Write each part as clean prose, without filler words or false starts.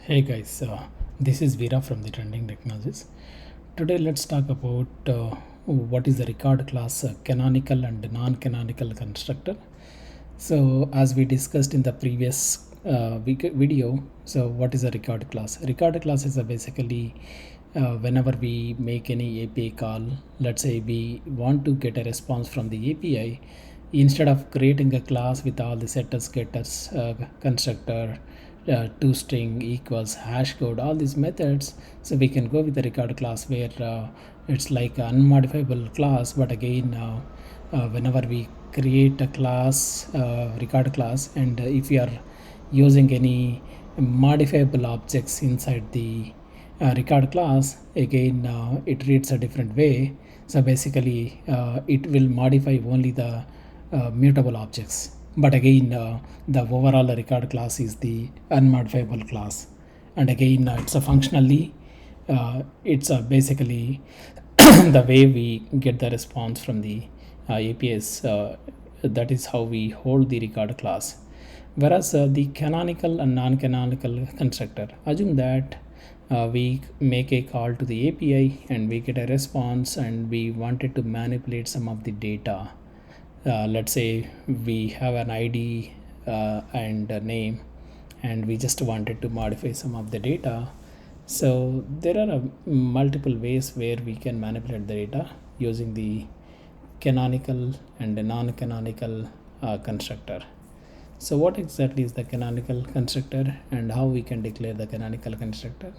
Hey guys, this is Veera from the Trending Technologies. Today let's talk about what is the record class canonical and non-canonical constructor. So as we discussed in the previous video, so what is a record class? Record class is basically whenever we make any API call, let's say we want to get a response from the API, instead of creating a class with all the setters, getters, constructor, toString equals hash code, all these methods, so we can go with the record class where it's like an unmodifiable class. But again, whenever we create a class, record class, and if we are using any modifiable objects inside the record class, again it reads a different way. So basically it will modify only the mutable objects, but again the overall record class is the unmodifiable class. And again it's a functionally it's basically the way we get the response from the APIs. That is how we hold the record class. Whereas the canonical and non-canonical constructor, assume that we make a call to the API and we get a response, and we wanted to manipulate some of the data. Let's say we have an ID and a name, and we just wanted to modify some of the data. So there are multiple ways where we can manipulate the data using the canonical and the non-canonical constructor. So what exactly is the canonical constructor and how we can declare the canonical constructor?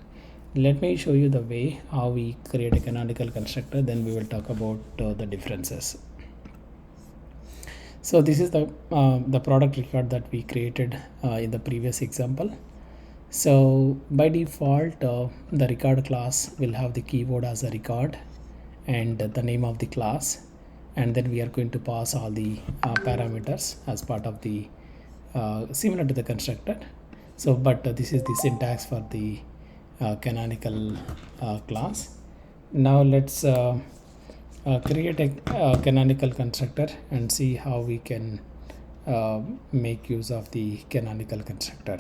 Let me show you the way how we create a canonical constructor, then we will talk about the differences. So this is the product record that we created in the previous example. So by default, the record class will have the keyword as a record and the name of the class, and then we are going to pass all the parameters as part of the similar to the constructor. So but this is the syntax for the canonical class. Now let's create a canonical constructor and see how we can make use of the canonical constructor.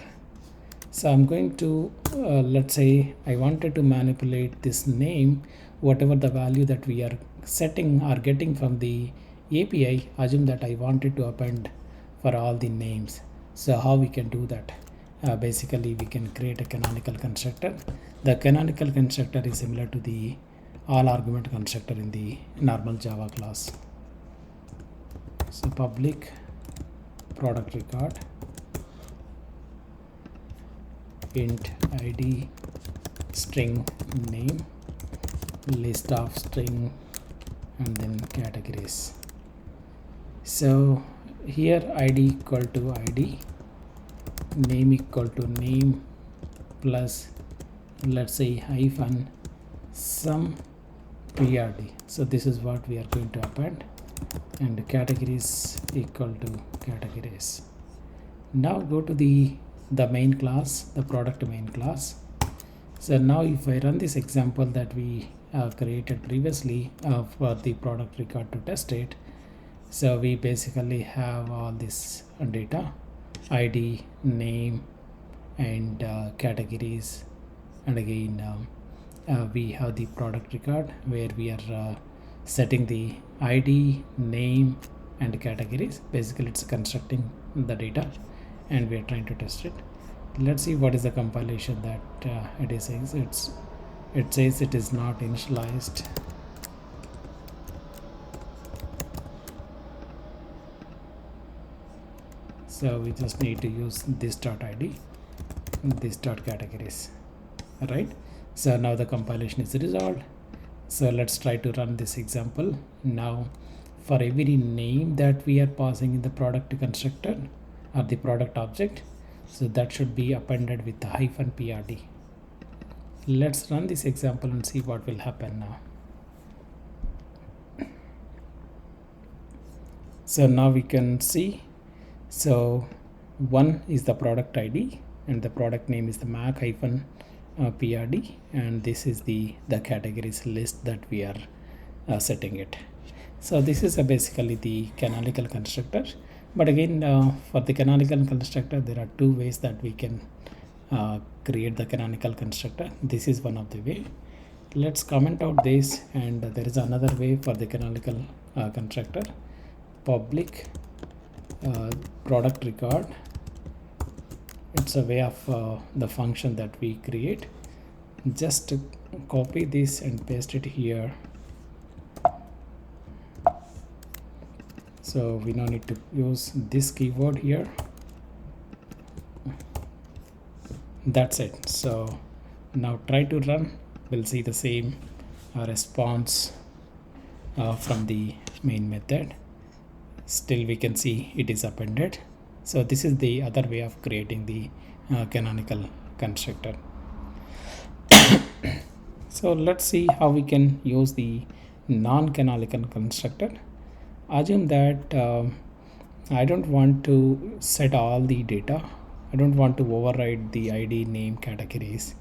So I'm going to let's say I wanted to manipulate this name, whatever the value that we are setting or getting from the API. Assume that I wanted to append for all the names. So how we can do that? Basically we can create a canonical constructor. The canonical constructor is similar to the all argument constructor in the normal Java class. So public product record int id string name list of string and then categories. So here id equal to id, name equal to name, plus let's say hyphen some PRD. So this is what we are going to append, and categories equal to categories. Now go to the main class, the product main class. So now if I run this example that we created previously for the product record to test it, so we basically have all this data, ID, name, and categories, and again we have the product record where we are setting the ID, name, and categories. Basically it's constructing the data and we are trying to test it. Let's see what is the compilation that it says. It says it is not initialized. So we just need to use this dot ID, this dot categories, right? So now the compilation is resolved. So let's try to run this example. Now for every name that we are passing in the product constructor or the product object, so that should be appended with the hyphen PRD. Let's run this example and see what will happen now. So now we can see, so one is the product ID and the product name is the mac hyphen PRD, and this is the categories list that we are setting it. So this is basically the canonical constructor. But again for the canonical constructor there are two ways that we can create the canonical constructor. This is one of the way. Let's comment out this, and there is another way for the canonical constructor. Public product record. It's a way of the function that we create. Just copy this and paste it here. So we don't need to use this keyword here. That's it. So now try to run. We'll see the same response from the main method. Still we can see it is appended. So this is the other way of creating the canonical constructor. So let's see how we can use the non-canonical constructor. Assume that I don't want to set all the data. I don't want to override the ID, name, categories.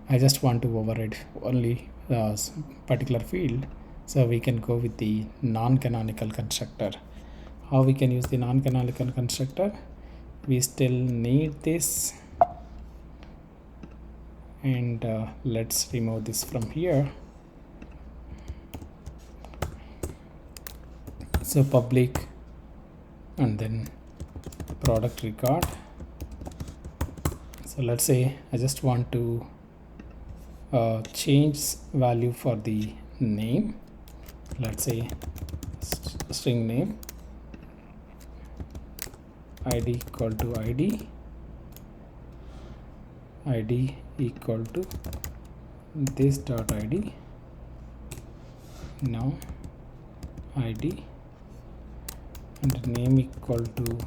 I just want to override only a particular field. So we can go with the non-canonical constructor. How we can use the non-canonical constructor? We still need this, and let's remove this from here. So public and then product record. So let's say I just want to change value for the name. Let's say string name, id equal to id, id equal to this dot id. Now id and name equal to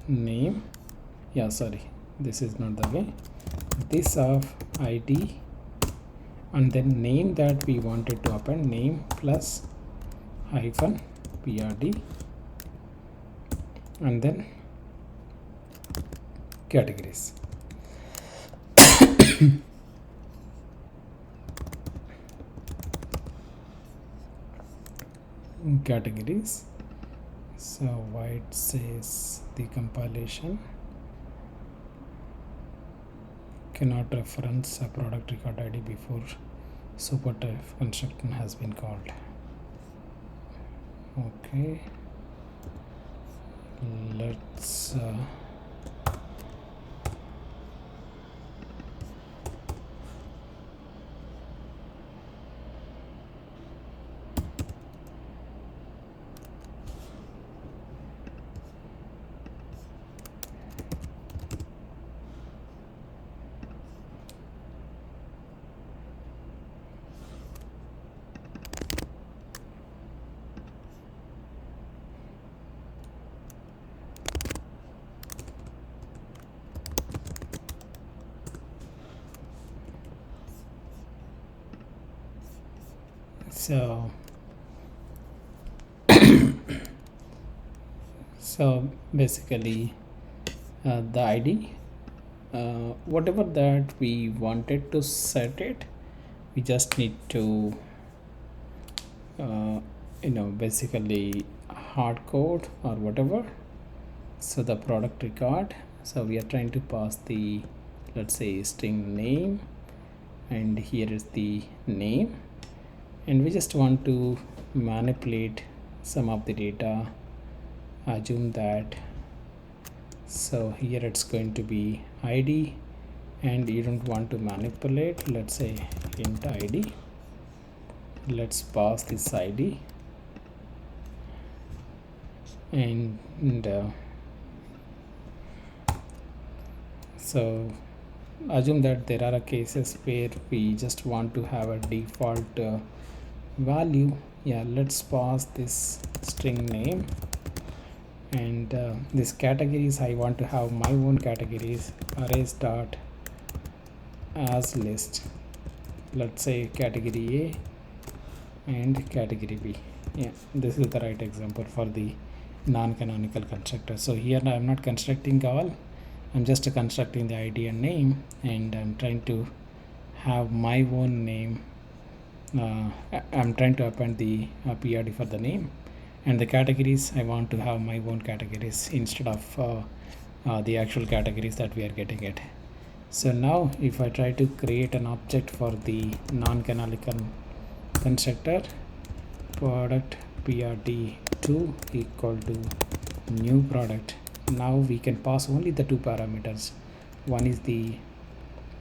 name. Yeah, sorry, this is not the way. This of id and then name that we wanted to append, name plus hyphen prd, and then categories. Categories. So why it says the compilation cannot reference a product record ID before super type construction has been called. Okay, let's so basically the ID, whatever that we wanted to set it, we just need to basically hard code or whatever. So the product record, so we are trying to pass the, let's say, string name, and here is the name, and we just want to manipulate some of the data. Assume that, so here it's going to be id, and you don't want to manipulate, let's say int id. Let's pass this id, and so assume that there are cases where we just want to have a default value. Yeah, let's pass this string name, and this categories, I want to have my own categories, arrays dot as list. Let's say category A and category B. Yeah, this is the right example for the non-canonical constructor. So here I am not constructing all, I'm just constructing the ID and name, and I'm trying to have my own name. I'm trying to append the PRD for the name, and the categories, I want to have my own categories instead of the actual categories that we are getting it. So now if I try to create an object for the non-canonical constructor, product prd2 equal to new product. Now we can pass only the two parameters. One is the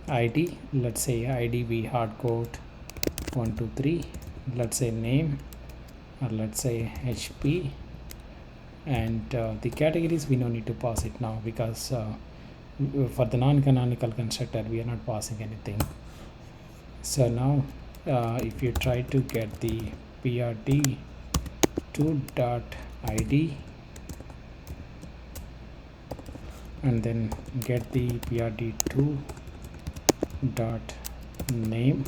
id, let's say id we hardcode 123, let's say name, or let's say hp, and the categories we no need to pass it now, because for the non-canonical constructor we are not passing anything. So now if you try to get the prd2.id and then get the prd2.name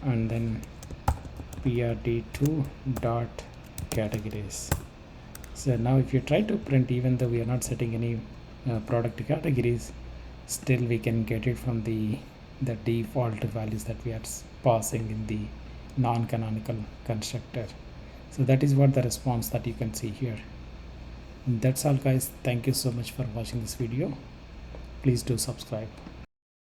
and then prd2.categories. So now if you try to print, even though we are not setting any product categories, still we can get it from the default values that we are passing in the non-canonical constructor. So that is what the response that you can see here. That's all guys. Thank you so much for watching this video. Please do subscribe.